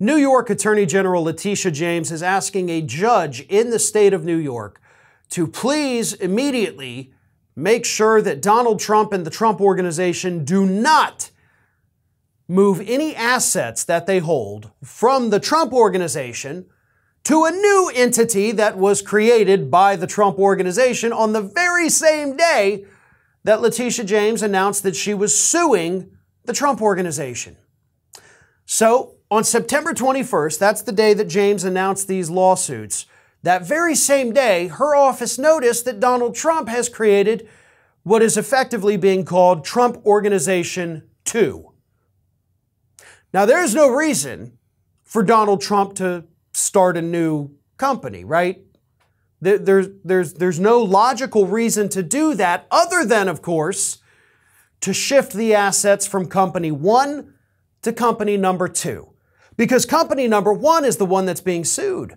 New York Attorney General Letitia James is asking a judge in the state of New York to please immediately make sure that Donald Trump and the Trump Organization do not move any assets that they hold from the Trump Organization to a new entity that was created by the Trump Organization on the very same day that Letitia James announced that she was suing the Trump Organization. So, on September 21st, that's the day that James announced these lawsuits, that very same day, her office noticed that Donald Trump has created what is effectively being called Trump Organization 2. Now, there's no reason for Donald Trump to start a new company, right? There's no logical reason to do that other than, of course, to shift the assets from company 1 to company number 2. Because company number 1 is the one that's being sued.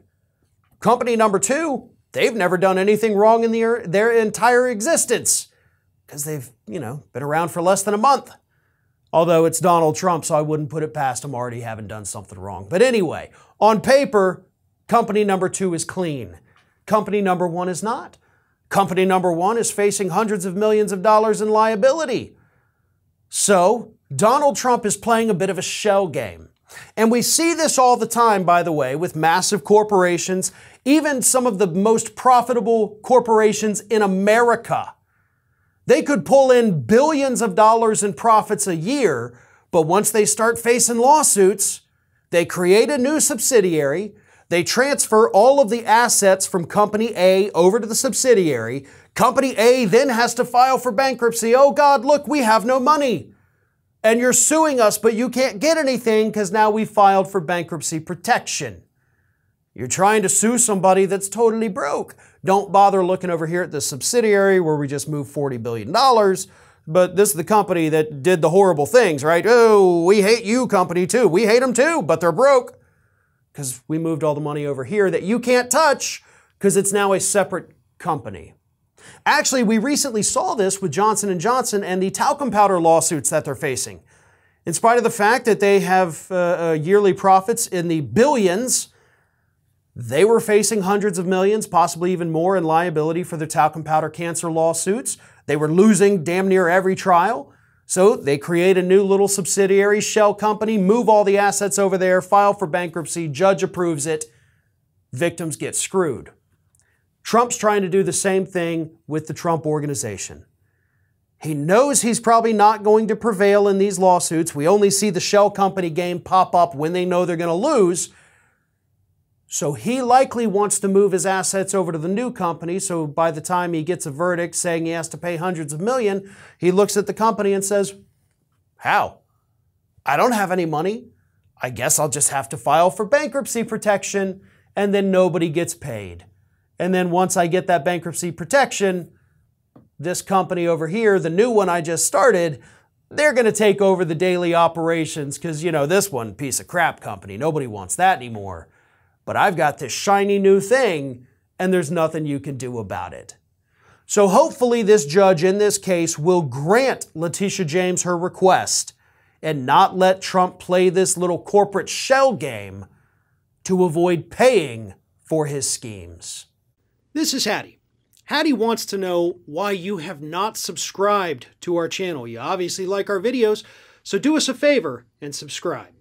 Company number 2, they've never done anything wrong in their entire existence because they've, been around for less than a month. Although it's Donald Trump, so I wouldn't put it past him already having done something wrong. But anyway, on paper, company number 2 is clean. Company number 1 is not. Company number 1 is facing hundreds of millions of dollars in liability. So, Donald Trump is playing a bit of a shell game. And we see this all the time, by the way, with massive corporations, even some of the most profitable corporations in America. They could pull in billions of dollars in profits a year, but once they start facing lawsuits, they create a new subsidiary, they transfer all of the assets from Company A over to the subsidiary. Company A then has to file for bankruptcy. Oh God, look, we have no money. And you're suing us, but you can't get anything because now we filed for bankruptcy protection. You're trying to sue somebody that's totally broke. Don't bother looking over here at the subsidiary where we just moved $40 billion. But this is the company that did the horrible things, right? Oh, we hate you, company, too. We hate them, too, but they're broke because we moved all the money over here that you can't touch because it's now a separate company. Actually, we recently saw this with Johnson & Johnson and the talcum powder lawsuits that they're facing. In spite of the fact that they have yearly profits in the billions, they were facing hundreds of millions, possibly even more in liability for their talcum powder cancer lawsuits. They were losing damn near every trial. So they create a new little subsidiary shell company, move all the assets over there, file for bankruptcy, judge approves it, victims get screwed. Trump's trying to do the same thing with the Trump Organization. He knows he's probably not going to prevail in these lawsuits. We only see the shell company game pop up when they know they're going to lose. So he likely wants to move his assets over to the new company, so by the time he gets a verdict saying he has to pay hundreds of millions, he looks at the company and says, how? I don't have any money. I guess I'll just have to file for bankruptcy protection, and then nobody gets paid. And then once I get that bankruptcy protection, this company over here, the new one I just started, they're going to take over the daily operations because, this one, piece of crap company, nobody wants that anymore. But I've got this shiny new thing, and there's nothing you can do about it. So hopefully this judge in this case will grant Letitia James her request and not let Trump play this little corporate shell game to avoid paying for his schemes. This is Hattie. Hattie wants to know why you have not subscribed to our channel. You obviously like our videos, so do us a favor and subscribe.